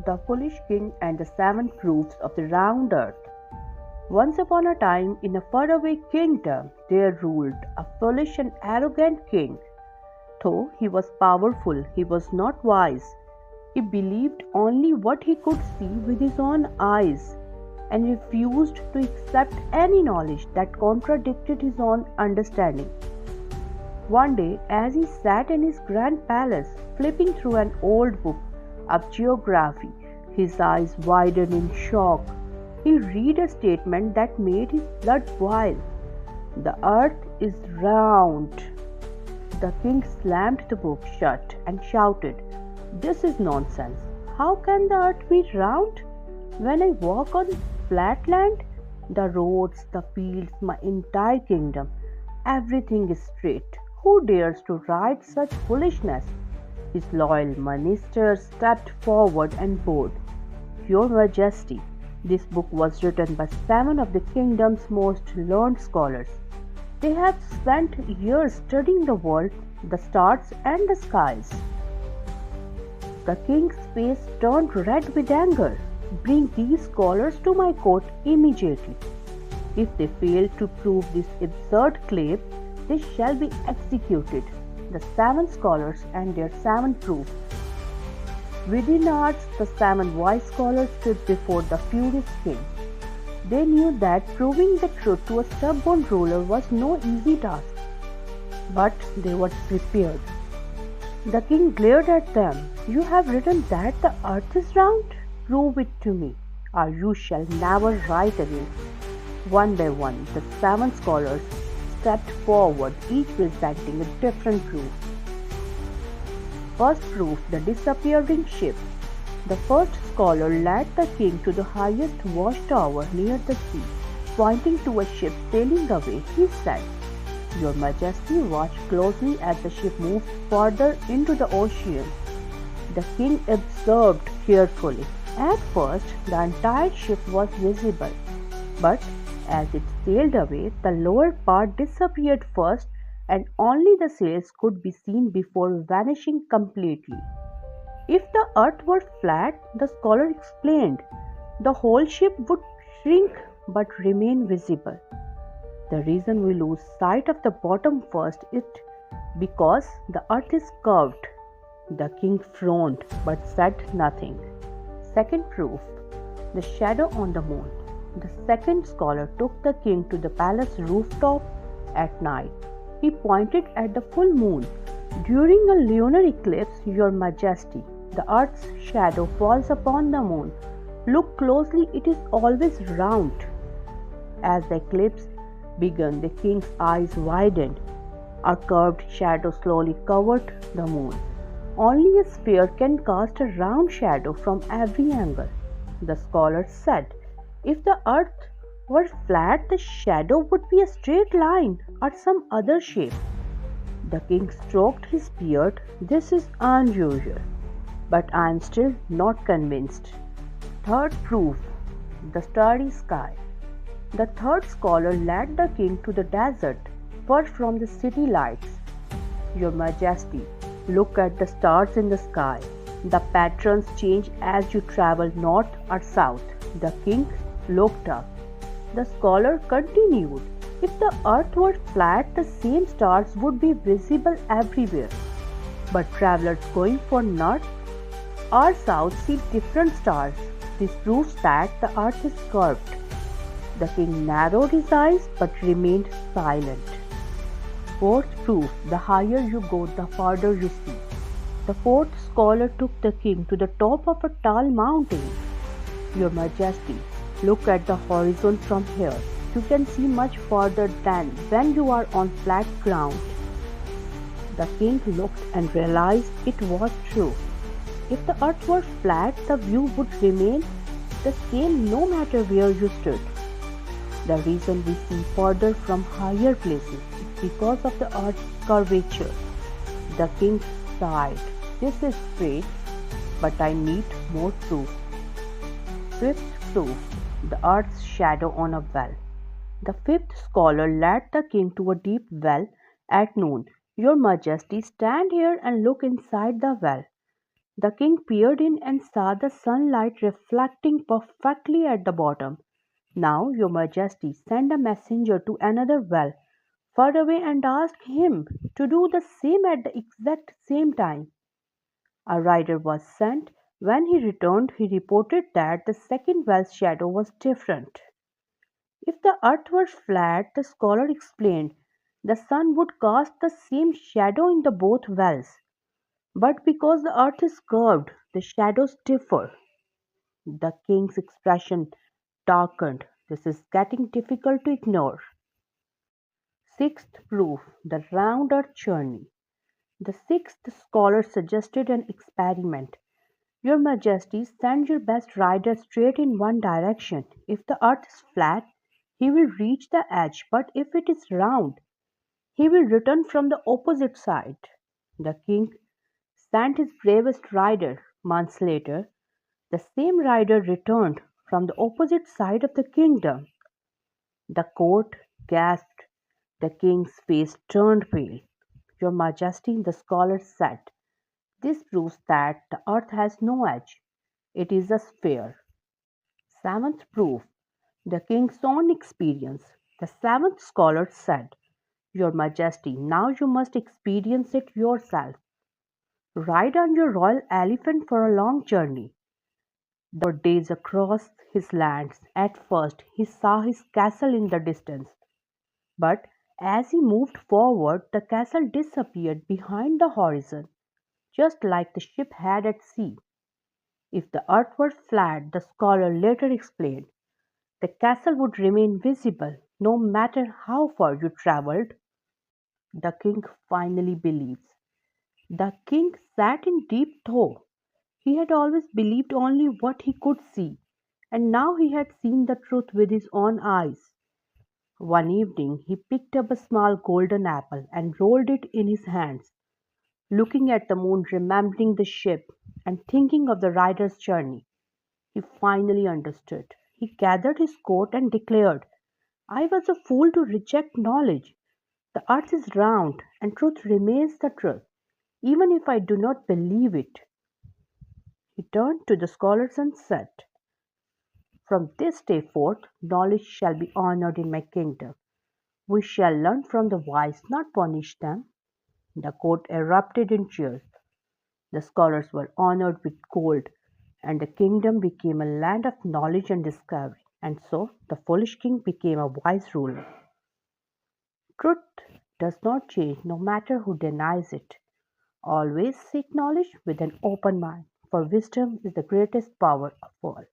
The Foolish King and the Seven Proofs of the Round Earth. Once upon a time, in a faraway kingdom, there ruled a foolish and arrogant king. Though he was powerful, he was not wise. He believed only what he could see with his own eyes and refused to accept any knowledge that contradicted his own understanding. One day, as he sat in his grand palace, flipping through an old book of geography, his eyes widened in shock. He read a statement that made his blood boil. "The earth is round." The king slammed the book shut and shouted, "This is nonsense. How can the earth be round? When I walk on flat land, the roads, the fields, my entire kingdom, everything is straight. Who dares to write such foolishness?" His loyal minister stepped forward and bowed. "Your Majesty, this book was written by 7 of the kingdom's most learned scholars. They have spent years studying the world, the stars, and the skies." The king's face turned red with anger. "Bring these scholars to my court immediately. If they fail to prove this absurd claim, they shall be executed. The 7 scholars and their 7 proofs." Within hours, the 7 wise scholars stood before the furious king. They knew that proving the truth to a stubborn ruler was no easy task, but they were prepared. The king glared at them. "You have written that the earth is round? Prove it to me, or you shall never write again." One by one, the 7 scholars stepped forward, each presenting a different proof. First proof, the disappearing ship. The first scholar led the king to the highest watchtower near the sea. Pointing to a ship sailing away, he said, "Your Majesty, watch closely as the ship moves further into the ocean." The king observed carefully. At first, the entire ship was visible, but as it sailed away, the lower part disappeared first, and only the sails could be seen before vanishing completely. If the earth were flat, the scholar explained, the whole ship would shrink but remain visible. The reason we lose sight of the bottom first is because the earth is curved. The king frowned but said nothing. Second proof, the shadow on the moon. The second scholar took the king to the palace rooftop at night. He pointed at the full moon. "During a lunar eclipse, Your Majesty, the earth's shadow falls upon the moon. Look closely, it is always round." As the eclipse began, the king's eyes widened. A curved shadow slowly covered the moon. "Only a sphere can cast a round shadow from every angle," the scholar said. "If the earth were flat, the shadow would be a straight line or some other shape." The king stroked his beard. "This is unusual, but I am still not convinced." Third proof, the starry sky. The third scholar led the king to the desert, far from the city lights. "Your Majesty, look at the stars in the sky. The patterns change as you travel north or south." The king looked up. The scholar continued, "If the earth were flat, the same stars would be visible everywhere. But travelers going from north or south see different stars. This proves that the earth is curved." The king narrowed his eyes but remained silent. Fourth proof, the higher you go, the farther you see. The fourth scholar took the king to the top of a tall mountain. "Your Majesty, look at the horizon from here. You can see much farther than when you are on flat ground." The king looked and realized it was true. If the earth were flat, the view would remain the same no matter where you stood. The reason we see farther from higher places is because of the earth's curvature. The king sighed. "This is great, but I need more proof." Fifth proof, the earth's shadow on a well. The fifth scholar led the king to a deep well at noon. "Your Majesty, stand here and look inside the well." The king peered in and saw the sunlight reflecting perfectly at the bottom. Now, your majesty, send a messenger to another well far away and ask him to do the same at the exact same time. A rider was sent. When he returned, he reported that the second well's shadow was different. If the earth were flat, the scholar explained, the sun would cast the same shadow in the both wells. But because the earth is curved, the shadows differ. The king's expression darkened. This is getting difficult to ignore. Sixth proof, the round earth journey. The sixth scholar suggested an experiment. Your Majesty, send your best rider straight in one direction. If the earth is flat, he will reach the edge, but if it is round, he will return from the opposite side. The king sent his bravest rider. Months later, the same rider returned from the opposite side of the kingdom. The court gasped. The king's face turned pale. Your Majesty, the scholar said, this proves that the earth has no edge. It is a sphere. Seventh proof, the king's own experience. The seventh scholar said, your Majesty, now you must experience it yourself. Ride on your royal elephant for a long journey. For days across his lands. At first he saw his castle in the distance, but as he moved forward, the castle disappeared behind the horizon, just like the ship had at sea. If the earth were flat, the scholar later explained, the castle would remain visible no matter how far you traveled. The king finally believes. The king sat in deep thought. He had always believed only what he could see, and now he had seen the truth with his own eyes. One evening he picked up a small golden apple and rolled it in his hands, looking at the moon, remembering the ship, and thinking of the rider's journey. He finally understood. He gathered his coat and declared, I was a fool to reject knowledge. The earth is round, and truth remains the truth, even if I do not believe it. He turned to the scholars and said, from this day forth, knowledge shall be honored in my kingdom. We shall learn from the wise, not punish them. The court erupted in cheers. The scholars were honored with gold, and the kingdom became a land of knowledge and discovery. And so the foolish king became a wise ruler. Truth does not change no matter who denies it. Always seek knowledge with an open mind, for wisdom is the greatest power of all.